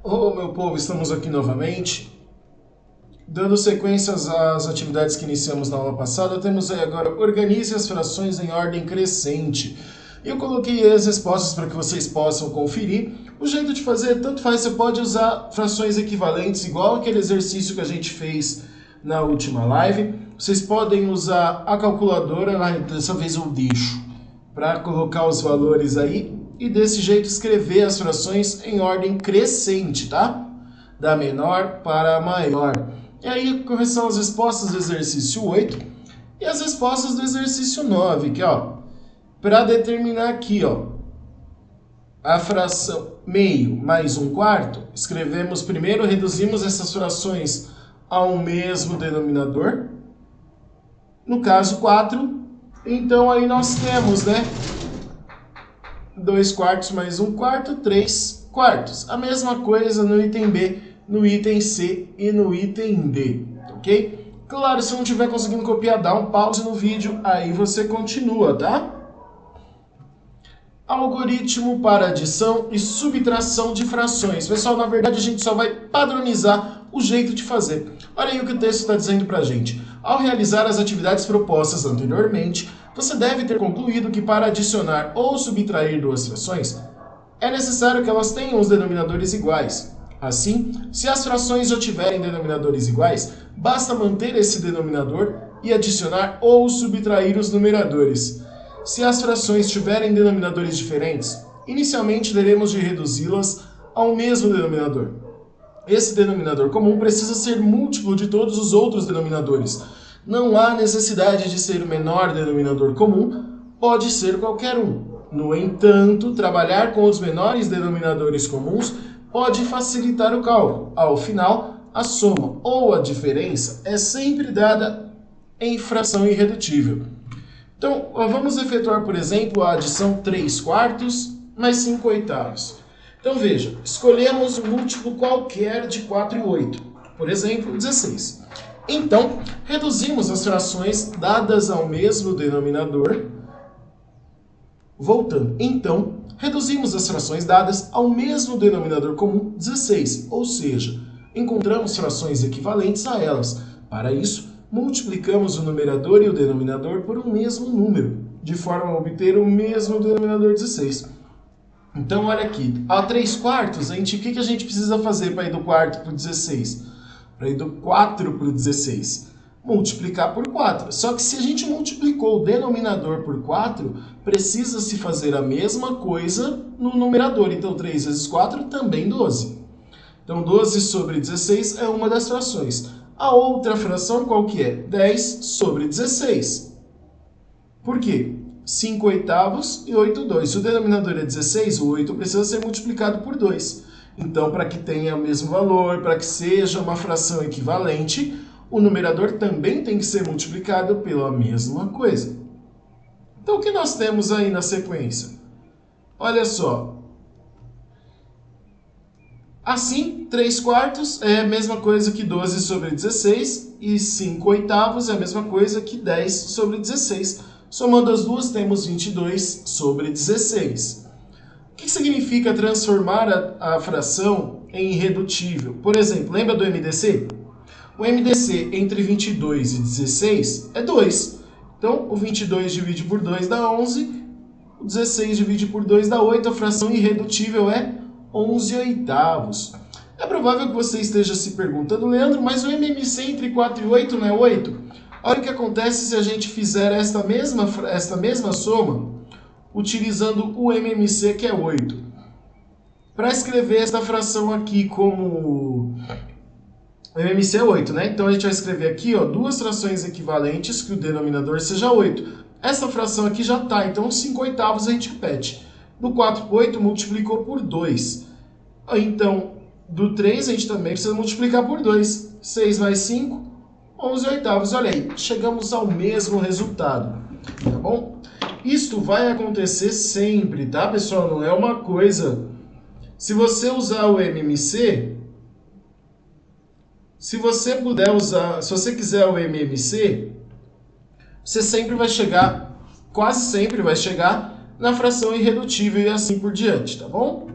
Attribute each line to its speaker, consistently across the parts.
Speaker 1: Ô, meu povo, estamos aqui novamente. Dando sequências às atividades que iniciamos na aula passada, temos aí agora organize as frações em ordem crescente. Eu coloquei as respostas para que vocês possam conferir. O jeito de fazer, tanto faz, você pode usar frações equivalentes, igual aquele exercício que a gente fez na última live. Vocês podem usar a calculadora, dessa vez eu deixo, para colocar os valores aí. E desse jeito escrever as frações em ordem crescente, tá? Da menor para a maior. E aí, quais são as respostas do exercício 8 e as respostas do exercício 9, que ó, para determinar aqui, ó, a fração meio mais 1/4, escrevemos primeiro, reduzimos essas frações ao mesmo denominador. No caso 4, então aí nós temos, né, 2/4 mais 1/4, 3/4. A mesma coisa no item B, no item C e no item D, ok? Claro, se não estiver conseguindo copiar, dá um pause no vídeo, aí você continua, tá? Algoritmo para adição e subtração de frações. Pessoal, na verdade a gente só vai padronizar o jeito de fazer. Olha aí o que o texto está dizendo para a gente. Ao realizar as atividades propostas anteriormente, você deve ter concluído que para adicionar ou subtrair duas frações, é necessário que elas tenham os denominadores iguais. Assim, se as frações já tiverem denominadores iguais, basta manter esse denominador e adicionar ou subtrair os numeradores. Se as frações tiverem denominadores diferentes, inicialmente teremos de reduzi-las ao mesmo denominador. Esse denominador comum precisa ser múltiplo de todos os outros denominadores. Não há necessidade de ser o menor denominador comum, pode ser qualquer um. No entanto, trabalhar com os menores denominadores comuns pode facilitar o cálculo. Ao final, a soma ou a diferença é sempre dada em fração irredutível. Então, vamos efetuar, por exemplo, a adição 3/4 mais 5/8. Então, veja, escolhemos um múltiplo qualquer de 4 e 8, por exemplo, 16. Então, reduzimos as frações dadas ao mesmo denominador. Voltando, então, reduzimos as frações dadas ao mesmo denominador comum, 16, ou seja, encontramos frações equivalentes a elas. Para isso, multiplicamos o numerador e o denominador por um mesmo número, de forma a obter o mesmo denominador 16. Então, olha aqui, a 3/4, o que a gente precisa fazer para ir do quarto para o 16? Para ir do 4 para o 16? Multiplicar por 4. Só que se a gente multiplicou o denominador por 4, precisa-se fazer a mesma coisa no numerador. Então, 3 vezes 4 também 12. Então, 12 sobre 16 é uma das frações. A outra fração qual que é? 10 sobre 16. Por quê? 5/8 e 8/2. Se o denominador é 16, o 8 precisa ser multiplicado por 2. Então, para que tenha o mesmo valor, para que seja uma fração equivalente, o numerador também tem que ser multiplicado pela mesma coisa. Então, o que nós temos aí na sequência? Olha só. Assim, 3/4 é a mesma coisa que 12 sobre 16 e 5/8 é a mesma coisa que 10 sobre 16. Somando as duas, temos 22 sobre 16. O que significa transformar a fração em irredutível? Por exemplo, lembra do MDC? O MDC entre 22 e 16 é 2. Então, o 22 divide por 2 dá 11, o 16 divide por 2 dá 8, a fração irredutível é 11/8. É provável que você esteja se perguntando, Leandro, mas o MMC entre 4 e 8 não é 8? Olha o que acontece se a gente fizer esta mesma soma utilizando o MMC, que é 8. Para escrever esta fração aqui como... O MMC é 8, né? Então a gente vai escrever aqui, ó, duas frações equivalentes, que o denominador seja 8. Essa fração aqui já está, então 5/8 a gente repete. Do 4 por 8, multiplicou por 2. Então, do 3, a gente também precisa multiplicar por 2. 6 mais 5, 11/8. Olha aí, chegamos ao mesmo resultado. Tá bom? Isto vai acontecer sempre, tá, pessoal? Não é uma coisa... Se você usar o MMC... Se você quiser o MMC, você sempre vai chegar, quase sempre vai chegar na fração irredutível e assim por diante, tá bom?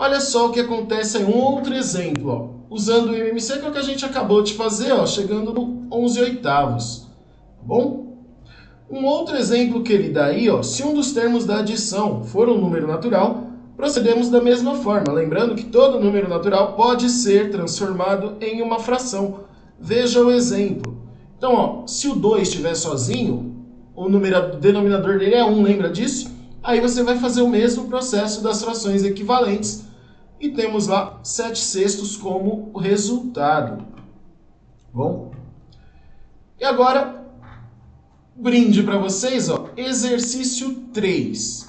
Speaker 1: Olha só o que acontece em um outro exemplo, ó, usando o MMC, que é o que a gente acabou de fazer, ó, chegando no 11/8, tá bom? Um outro exemplo que ele dá aí, ó, se um dos termos da adição for um número natural, procedemos da mesma forma, lembrando que todo número natural pode ser transformado em uma fração. Veja o exemplo. Então, ó, se o 2 estiver sozinho, o denominador dele é 1, lembra disso? Aí você vai fazer o mesmo processo das frações equivalentes e temos lá 7/6 como resultado. Bom? E agora, brinde para vocês, ó, exercício 3.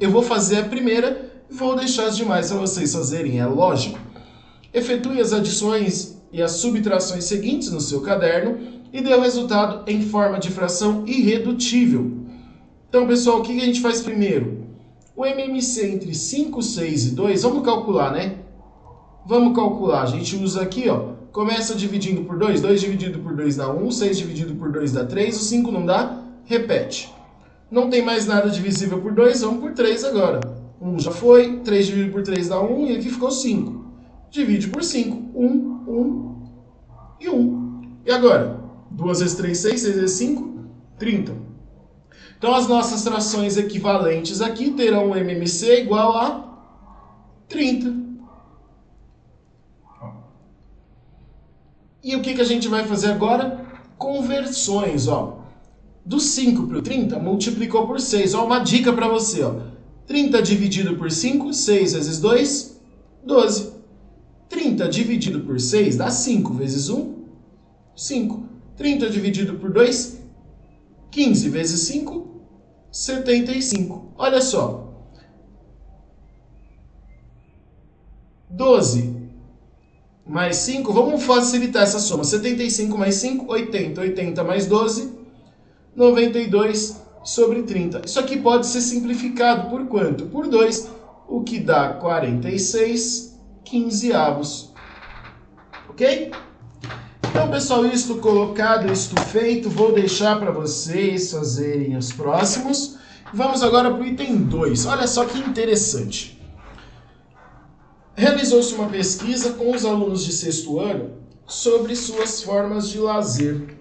Speaker 1: Eu vou fazer a primeira e vou deixar as demais para vocês fazerem, é lógico. Efetue as adições e as subtrações seguintes no seu caderno e dê o resultado em forma de fração irredutível. Então, pessoal, o que a gente faz primeiro? O MMC entre 5, 6 e 2, vamos calcular, né? Vamos calcular. A gente usa aqui, ó, começa dividindo por 2, 2 dividido por 2 dá 1, 6 dividido por 2 dá 3, o 5 não dá, repete. Não tem mais nada divisível por 2, vamos por 3 agora. 1 já foi, 3 dividido por 3 dá 1 e aqui ficou 5. Divide por 5, 1, 1 e 1. E agora? 2 vezes 3, 6, 6 vezes 5, 30. Então, as nossas frações equivalentes aqui terão um MMC igual a 30. E o que a gente vai fazer agora? Conversões, ó. Do 5 para o 30, multiplicou por 6. Ó, uma dica para você, ó. 30 dividido por 5, 6 vezes 2, 12. 30 dividido por 6 dá 5 vezes 1, 5. 30 dividido por 2, 15 vezes 5, 75. Olha só. 12 mais 5, vamos facilitar essa soma. 75 mais 5, 80. 80 mais 12, 92 sobre 30. Isso aqui pode ser simplificado por quanto? Por 2, o que dá 46 quinzeavos. Ok? Então, pessoal, isto colocado, isto feito, vou deixar para vocês fazerem os próximos. Vamos agora para o item 2. Olha só que interessante. Realizou-se uma pesquisa com os alunos de 6º ano sobre suas formas de lazer.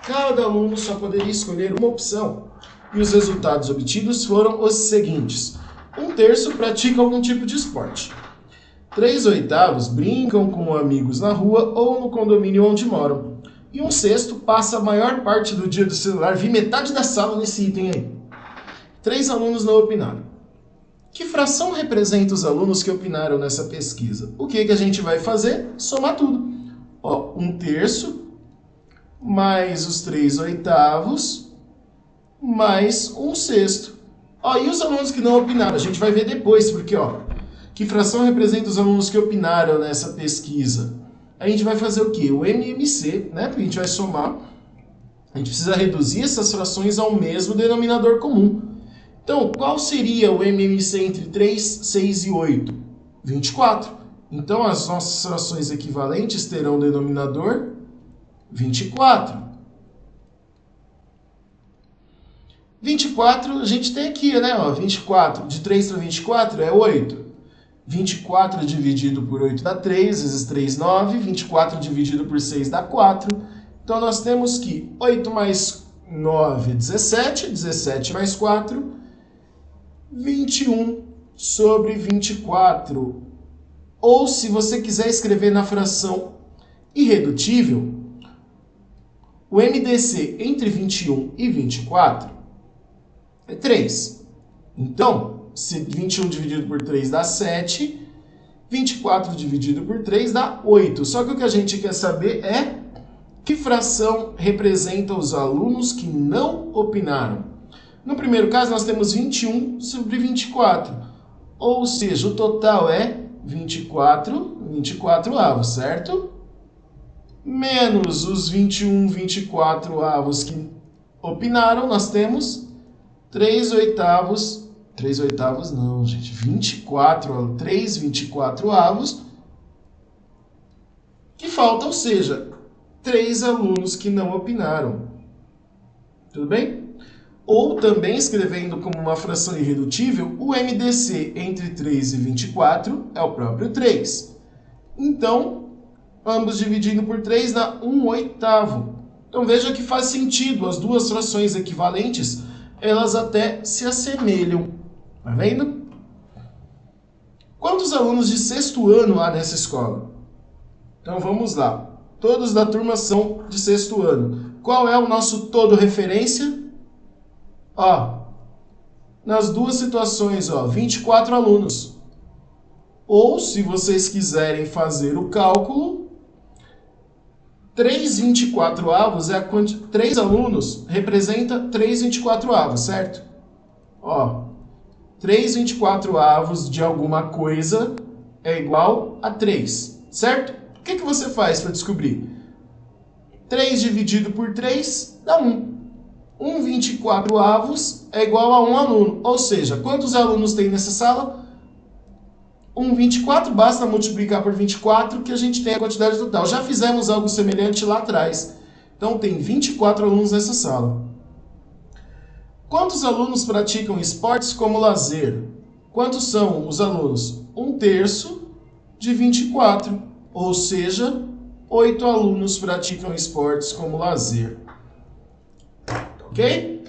Speaker 1: Cada aluno só poderia escolher uma opção, e os resultados obtidos foram os seguintes. 1/3 pratica algum tipo de esporte. 3/8 brincam com amigos na rua ou no condomínio onde moram. E 1/6 passa a maior parte do dia do celular. Vi metade da sala nesse item aí. 3 alunos não opinaram. Que fração representa os alunos que opinaram nessa pesquisa? O que a gente vai fazer? Somar tudo. Ó, 1/3 mais os 3/8 mais 1/6. Ó, e os alunos que não opinaram? A gente vai ver depois, porque, ó, que fração representa os alunos que opinaram nessa pesquisa? A gente vai fazer o quê? O MMC, né? Porque a gente vai somar. A gente precisa reduzir essas frações ao mesmo denominador comum. Então, qual seria o MMC entre 3, 6 e 8? 24. Então, as nossas frações equivalentes terão o denominador 24. 24, a gente tem aqui, né? Ó, 24, de 3 para 24 é 8. 24 dividido por 8 dá 3, vezes 3, 9. 24 dividido por 6 dá 4. Então, nós temos que 8 mais 9 é 17. 17 mais 4, 21 sobre 24. Ou, se você quiser escrever na fração irredutível, o MDC entre 21 e 24 é 3. Então, se 21 dividido por 3 dá 7, 24 dividido por 3 dá 8. Só que o que a gente quer saber é que fração representa os alunos que não opinaram. No primeiro caso, nós temos 21 sobre 24. Ou seja, o total é 24 avos, certo? Menos os 24 avos que opinaram, nós temos 3/8. 3/8 não, gente. 24 avos que faltam, ou seja, 3 alunos que não opinaram. Tudo bem? ou também escrevendo como uma fração irredutível, o MDC entre 3 e 24 é o próprio 3. Então, ambos dividindo por 3 dá 1/8. Então veja que faz sentido, as duas frações equivalentes, elas até se assemelham. Tá vendo? Quantos alunos de 6º ano há nessa escola? Então vamos lá. Todos da turma são de 6º ano. Qual é o nosso todo referência? Ó, nas duas situações, ó, 24 alunos. Ou, se vocês quiserem fazer o cálculo, 3/24 é a quantidade. 3 alunos representa 3/24, certo? Ó, 3/24 de alguma coisa é igual a 3, certo? O que você faz para descobrir? 3 dividido por 3 dá 1. 1/24 é igual a 1 aluno. Ou seja, quantos alunos tem nessa sala? 1/24, basta multiplicar por 24 que a gente tem a quantidade total. Já fizemos algo semelhante lá atrás. Então tem 24 alunos nessa sala. Quantos alunos praticam esportes como lazer? Quantos são os alunos? 1/3 de 24. Ou seja, 8 alunos praticam esportes como lazer. Ok?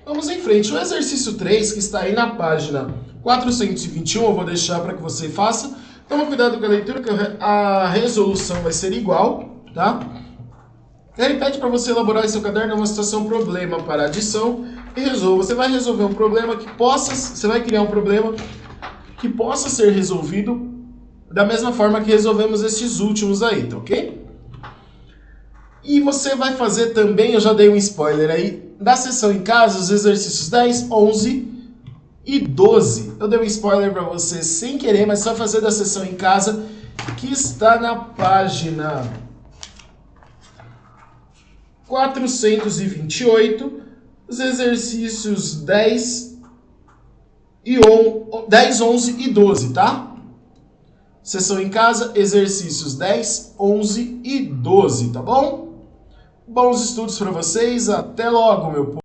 Speaker 1: Vamos em frente. O exercício 3, que está aí na página 421, eu vou deixar para que você faça. Toma cuidado com a leitura, que a resolução vai ser igual, tá? Ele pede para você elaborar em seu caderno uma situação problema para adição e resolva. Você vai resolver um problema que possa... Você vai criar um problema que possa ser resolvido da mesma forma que resolvemos esses últimos aí, tá ok? E você vai fazer também, eu já dei um spoiler aí, da sessão em casa, os exercícios 10, 11 e 12. Eu dei um spoiler para você sem querer, mas só fazer da sessão em casa, que está na página 428, os exercícios 10, 11 e 12, tá? Sessão em casa, exercícios 10, 11 e 12, tá bom? Bons estudos para vocês, até logo, meu povo!